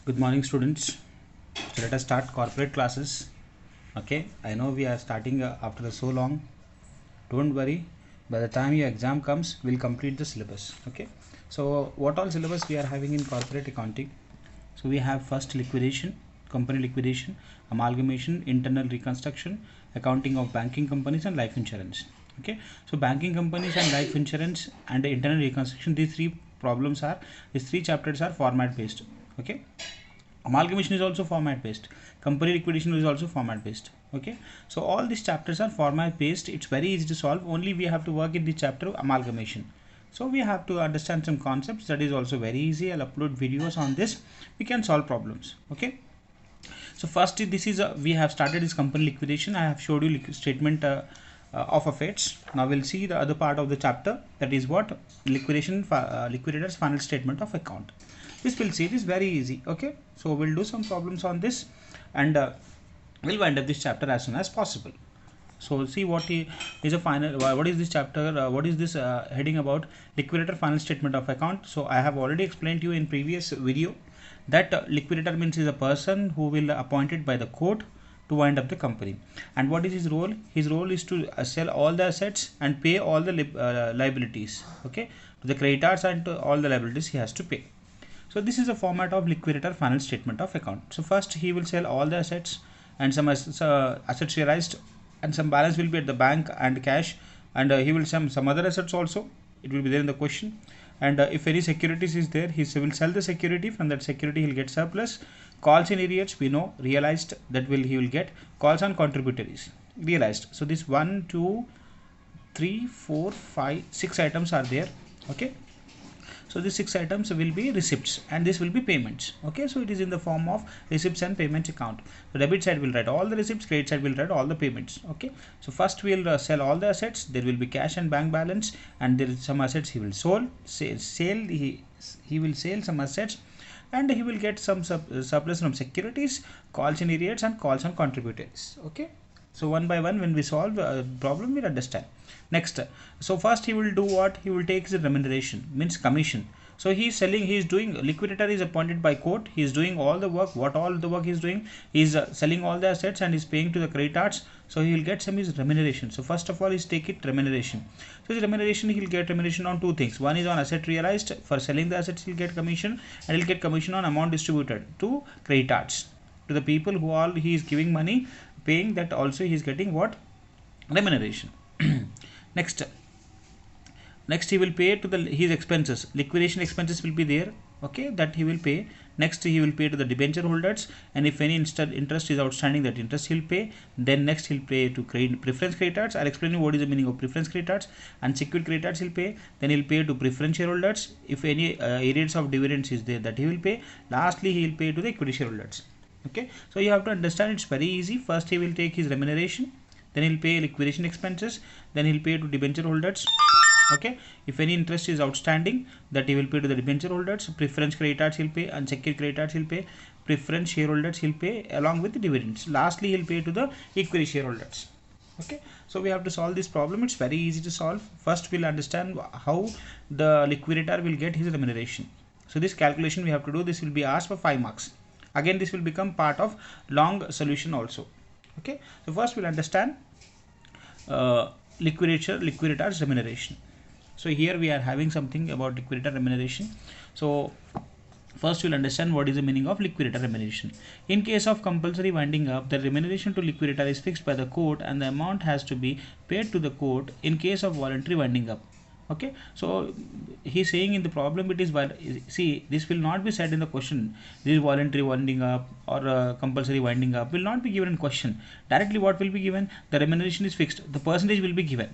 Good morning, students. So let us start corporate classes. Okay, I know we are starting after so long. Don't worry. By the time your exam comes, we'll complete the syllabus. Okay. So what all syllabus we are having in corporate accounting? So we have first liquidation, company liquidation, amalgamation, internal reconstruction, accounting of banking companies and life insurance. Okay. So banking companies and life insurance and the internal reconstruction. These three chapters are format based. Okay. Amalgamation is also format based, company liquidation is also format based. Okay, so all these chapters are format based. It's very easy to solve, only we have to work in the chapter amalgamation. So we have to understand some concepts, that is also very easy. I'll upload videos on this, we can solve problems. Okay, so first this is we have started this company liquidation. I have showed you statement of affairs. Now we'll see the other part of the chapter, that is what liquidator's final statement of account. This we'll see, it is very easy. Okay, so we'll do some problems on this and we'll wind up this chapter as soon as possible. So see what is a final, what is this chapter, what is this heading about? Liquidator final statement of account. So I have already explained to you in previous video that liquidator means is a person who will appointed by the court to wind up the company. And what is his role? His role is to sell all the assets and pay all the liabilities. Okay, to the creditors and all the liabilities he has to pay. So this is a format of liquidator final statement of account. So first he will sell all the assets and some assets realized, and some balance will be at the bank and cash, and he will some other assets also, it will be there in the question. And if any securities is there, he will sell the security. From that security he will get surplus. Calls in arrears, we know, realized, that he will get. Calls on contributories, realized. So this 1 2 3 4 5 6 items are there. Okay, so these 6 items will be receipts and this will be payments. Okay, so it is in the form of receipts and payments account. So debit side will write all the receipts, credit side will write all the payments. Okay, so first we will sell all the assets. There will be cash and bank balance, and there is some assets he will he will sell some assets, and he will get some surplus from securities, calls in arrears and calls on contributors. Okay, so one by one when we solve a problem we'll understand. Next, so first he will do what? He will take his remuneration, means commission. So he is selling, he is doing, liquidator is appointed by court, he is doing all the work. What all the work he is doing? He is selling all the assets and is paying to the creditors. So he will get some his remuneration. So first of all is take it remuneration. So his remuneration, he will get remuneration on two things. One is on asset realized, for selling the assets he will get commission, and he will get commission on amount distributed to creditors, to the people who all he is giving money, paying, that also he is getting what? Remuneration. Next he will pay to his expenses. Liquidation expenses will be there. Okay, that he will pay. Next he will pay to the debenture holders, and if any interest is outstanding, that interest he'll pay. Then next he'll pay to preference creditors. I'll explain you what is the meaning of preference creditors. And secured creditors he'll pay. Then he'll pay to preference shareholders. If any arrears of dividends is there, that he will pay. Lastly he will pay to the equity shareholders. Okay, so you have to understand, it's very easy. First he will take his remuneration, then he'll pay liquidation expenses, then he'll pay to debenture holders. Okay, if any interest is outstanding, that he will pay to the debenture holders. Preference creditors he'll pay, unsecured creditors he'll pay, preference shareholders he'll pay along with the dividends. Lastly he'll pay to the equity shareholders. Okay, so we have to solve this problem. It's very easy to solve. First we'll understand how the liquidator will get his remuneration. So this calculation we have to do. This will be asked for 5 marks. Again this will become part of long solution also. Okay, so first we'll understand liquidator's remuneration. So here we are having something about liquidator remuneration. So first we'll understand what is the meaning of liquidator remuneration. In case of compulsory winding up, the remuneration to liquidator is fixed by the court and the amount has to be paid to the court in case of voluntary winding up. Okay, so he's saying in the problem it is, see, this will not be said in the question. This is voluntary winding up or compulsory winding up will not be given in question. Directly what will be given? The remuneration is fixed. The percentage will be given.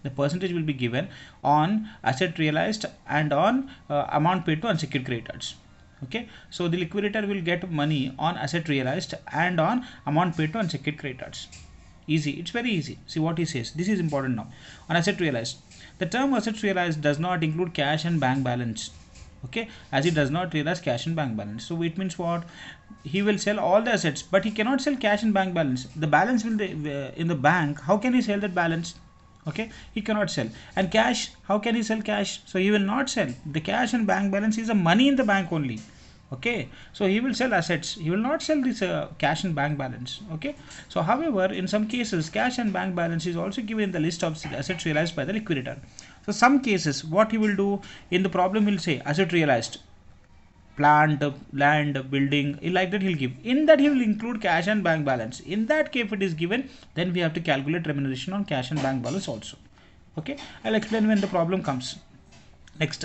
The percentage will be given on asset realized and on amount paid to unsecured creditors. Okay, so the liquidator will get money on asset realized and on amount paid to unsecured creditors. Easy, it's very easy. See what he says. This is important now. On asset realized, the term assets realized does not include cash and bank balance. Okay, as it does not realize cash and bank balance. So it means what? He will sell all the assets, but he cannot sell cash and bank balance. The balance will in the bank. How can he sell that balance? Okay, he cannot sell. And cash, how can he sell cash? So he will not sell. The cash and bank balance is the money in the bank only. Okay, so he will sell assets, he will not sell this cash and bank balance. Okay, so however, in some cases cash and bank balance is also given in the list of assets realized by the liquidator. So some cases what he will do in the problem, he'll say asset realized, plant, land, building, like that he'll give. In that he will include cash and bank balance. In that case, if it is given, then we have to calculate remuneration on cash and bank balance also. Okay, I'll explain when the problem comes. Next,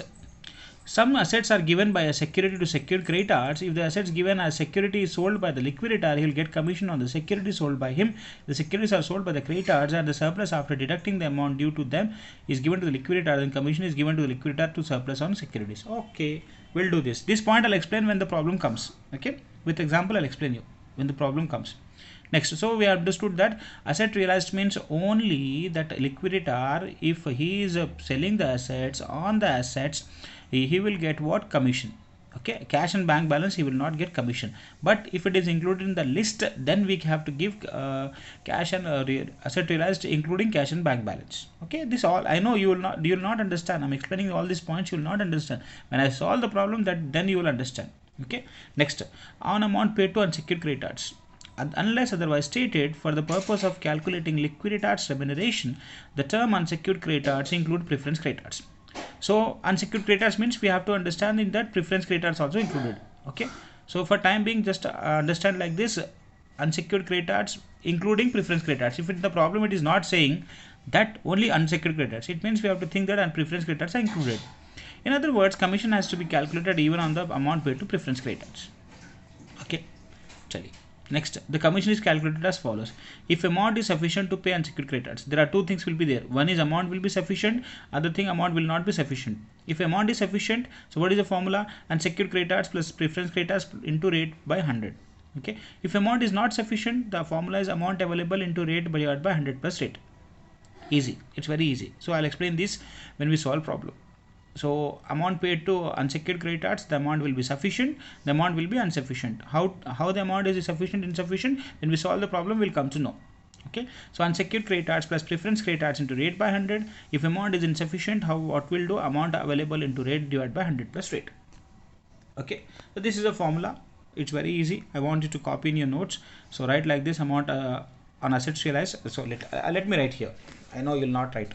some assets are given by a security to secured creditors. If the assets given as security is sold by the liquidator, he will get commission on the security sold by him. The securities are sold by the creditors, and the surplus after deducting the amount due to them is given to the liquidator, and commission is given to the liquidator to surplus on securities. Okay, we'll do this. This point I'll explain when the problem comes. Okay, with example I'll explain you when the problem comes. Next, so we have understood that asset realized means only that liquidator, if he is selling the assets on the assets, he will get what? Commission. Okay, cash and bank balance he will not get commission, but if it is included in the list, then we have to give cash and asset realized including cash and bank balance. Okay, this all I know you will not understand. I'm explaining all these points, you will not understand. When I solve the problem, that then you will understand. Okay, next, on amount paid to unsecured creditors. Unless otherwise stated, for the purpose of calculating liquidators remuneration, the term unsecured creditors include preference creditors. So unsecured creditors means we have to understand in that preference creditors also included. Okay, so for time being, just understand like this: unsecured creditors including preference creditors. If the problem it is not saying that only unsecured creditors, it means we have to think that preference creditors are included. In other words, commission has to be calculated even on the amount paid to preference creditors. Okay, chali. Next, the commission is calculated as follows. If amount is sufficient to pay unsecured creditors, there are two things will be there. One is amount will be sufficient, other thing amount will not be sufficient. If amount is sufficient, so what is the formula? Unsecured creditors plus preference creditors into rate by 100. Okay. If amount is not sufficient, the formula is amount available into rate divided by 100 plus rate. Easy. It's very easy. So I'll explain this when we solve problem. So amount paid to unsecured creditors, the amount will be sufficient, the amount will be insufficient. How the amount is sufficient, insufficient, when we solve the problem we'll come to know. Okay, so unsecured creditors plus preference creditors into rate by 100. If amount is insufficient, what we'll do? Amount available into rate divided by 100 plus rate. Okay, so this is a formula. It's very easy. I want you to copy in your notes. So write like this: amount on assets realized. So let me write here. I know you'll not write.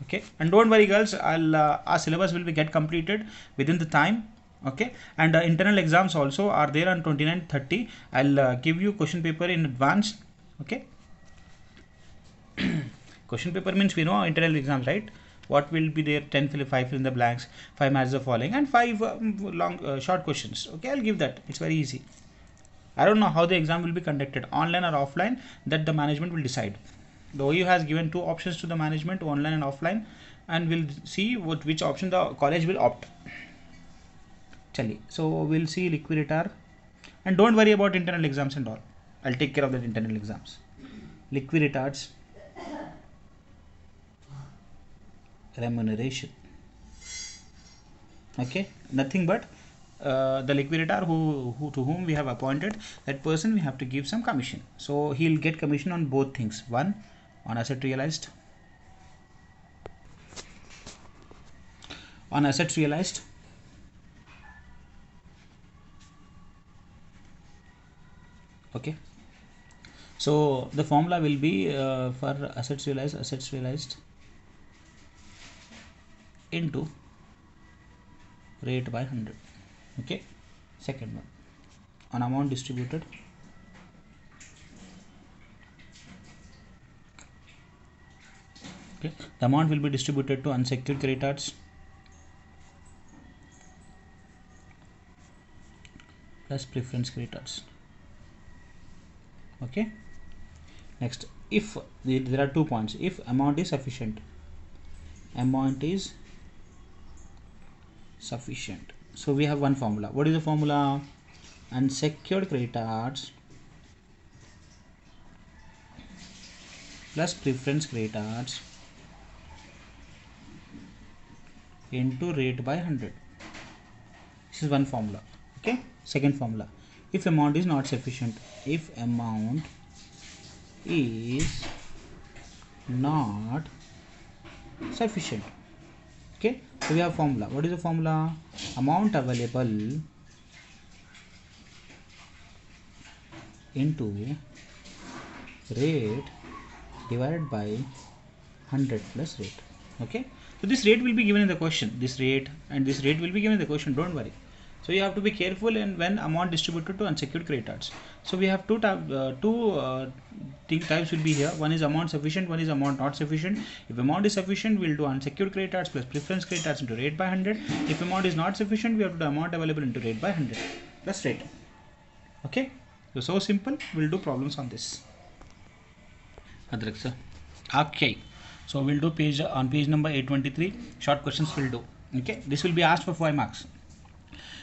Okay, and don't worry girls, our syllabus will be get completed within the time. Okay, and internal exams also are there on 29-30. I'll give you question paper in advance. Okay, question paper means we know internal exams, right? What will be there? 10 fill, 5 fill in the blanks, 5 matches the following, and 5 short questions. Okay, I'll give that. It's very easy. I don't know how the exam will be conducted, online or offline, that the management will decide. The OU has given two options to the management, online and offline, and we'll see which option the college will opt. Chali. So we'll see liquidator, and don't worry about internal exams and all. I'll take care of that internal exams. Liquidators remuneration. Okay, nothing but the liquidator who to whom we have appointed, that person we have to give some commission. So he'll get commission on both things. One, on asset realized, okay. So the formula will be for assets realized into rate by 100. Okay, second one, on amount distributed Okay, the amount will be distributed to unsecured creditors plus preference creditors. Okay, next, if there are 2 points, if amount is sufficient, so we have one formula. What is the formula? Unsecured creditors plus preference creditors into rate by 100. This is one formula. Okay, second formula, if amount is not sufficient, if amount is not sufficient. Okay, so we have formula. What is the formula? Amount available into rate divided by 100 plus rate. Okay, so this rate will be given in the question, this rate and this rate will be given in the question, don't worry. So you have to be careful in when amount distributed to unsecured creditors. So we have two types will be here. One is amount sufficient, one is amount not sufficient. If amount is sufficient, we'll do unsecured creditors plus preference creditors into rate by 100. If amount is not sufficient, we have to do amount available into rate by 100 plus rate. Okay, so simple. We'll do problems on this. Okay, so we'll do page number 823. Short questions we'll do. Okay, this will be asked for 5 marks.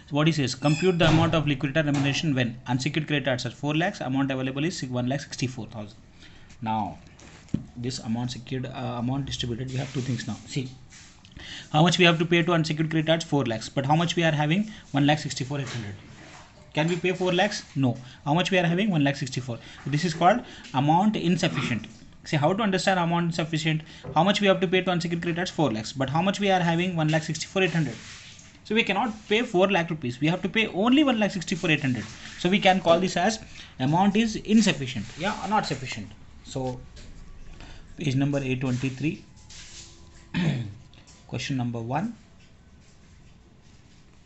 So what he says, compute the amount of liquidator remuneration when unsecured creditors are 4 lakhs, amount available is 1,64,000. Now this amount secured, amount distributed, we have two things now. See, how much we have to pay to unsecured creditors? 4 lakhs. But how much we are having? 1,64,800. Can we pay 4 lakhs? No. How much we are having? 1,64,000. This is called amount insufficient. See, how to understand amount insufficient? How much we have to pay to unsecured creditors? 4 lakhs. But how much we are having? 1,64,800. So we cannot pay 4 lakh rupees. We have to pay only 1,64,800. So we can call this as amount is insufficient. Yeah, or not sufficient. So page number 823. Question number 1.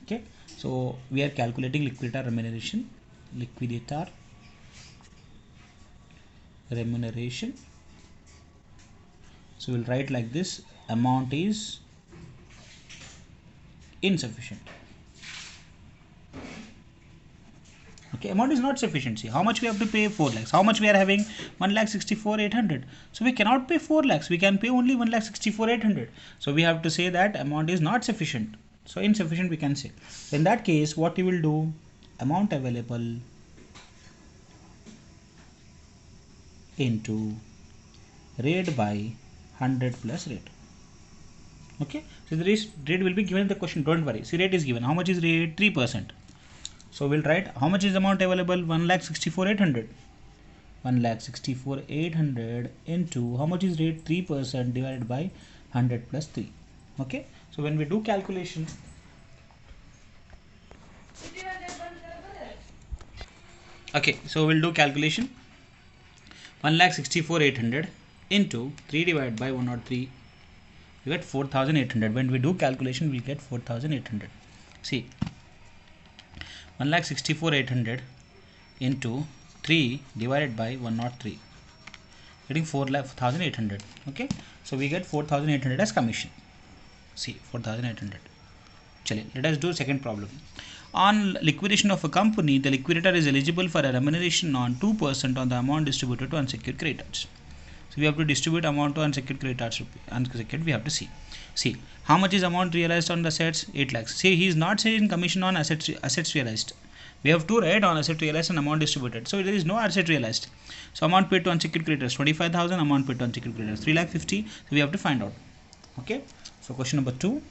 Okay. So we are calculating liquidator remuneration. Liquidator remuneration. So we'll write like this: amount is insufficient. Okay, amount is not sufficient. See, how much we have to pay? 4 lakhs. How much we are having? 1,64,800. So we cannot pay 4 lakhs. We can pay only 1,64,800. So we have to say that amount is not sufficient. So insufficient we can say. In that case, what we will do? Amount available into rate by 100 plus rate. Okay, so the rate will be given in the question, don't worry. See, rate is given. How much is rate? 3%. So we'll write how much is the amount available? 1,64,800. 1,64,800 into how much is rate? 3% divided by 100 plus 3. Okay, so when we do calculation, okay, so we'll do calculation. 1,64,800 into 3 divided by 103. We get 4,800. When we do calculation, we get 4,800. See, 1,64,800 into 3 divided by 103, getting 4,800. Okay, so we get 4,800 as commission. See, 4,800. Chale, let us do second problem. On liquidation of a company, the liquidator is eligible for a remuneration on 2% on the amount distributed to unsecured creditors. So we have to distribute amount to unsecured creditors. Unsecured, we have to see. See, how much is amount realized on the assets? 8 lakhs. See, he is not saying commission on assets realized. We have to write on asset realized and amount distributed. So there is no asset realized. So amount paid to unsecured creditors 25,000. Amount paid to unsecured creditors 3,50,000. So we have to find out. Okay. So question number 2.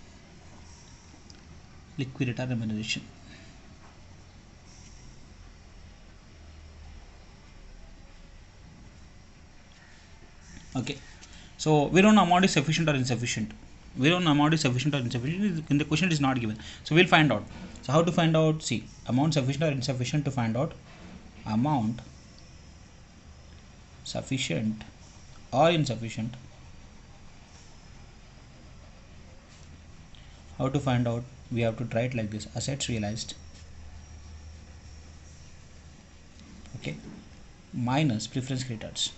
Liquidator remuneration. Okay, so we don't know amount is sufficient or insufficient. We don't know amount is sufficient or insufficient. In the question it is not given. So we'll find out. So how to find out? See, amount sufficient or insufficient. To find out amount sufficient or insufficient, how to find out? We have to try it like this: assets realized, okay, minus preference creditors.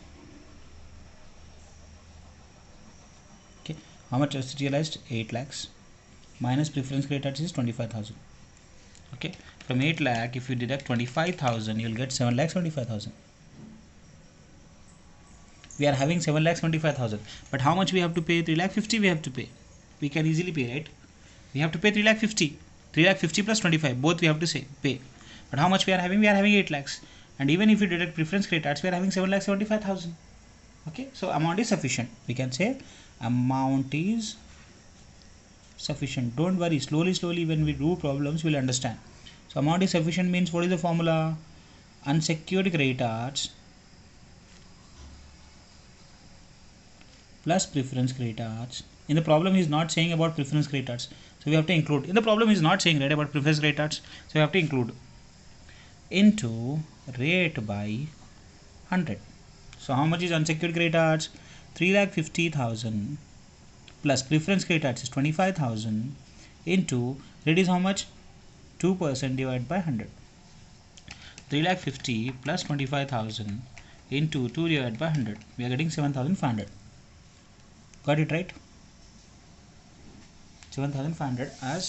Okay, how much assets realized? 8 lakhs minus preference creditors is 25,000. Okay, from 8 lakh, if you deduct 25,000, you will get 7,75,000. We are having 7,75,000, but how much we have to pay? 3,50,000 we have to pay. We can easily pay, right? We have to pay 3,50,000. 3,50,000 plus 25, both we have to say pay. But how much we are having? We are having 8 lakhs, and even if you deduct preference creditors, we are having 7,75,000. Okay, so amount is sufficient. We can say amount is sufficient. Don't worry, slowly when we do problems we'll understand. So amount is sufficient means, what is the formula? Unsecured creditors plus preference creditors. In the problem he is not saying about preference creditors, so we have to include. In the problem he is not saying right about preference creditors, so we have to include into rate by 100. So how much is unsecured creditors? 3,50,000 plus preference creditors is 25,000 into rate is how much? 2% divided by 100. 3,50,000 plus 25,000 into 2 divided by 100. We are getting 7,500. Got it right? 7,500 as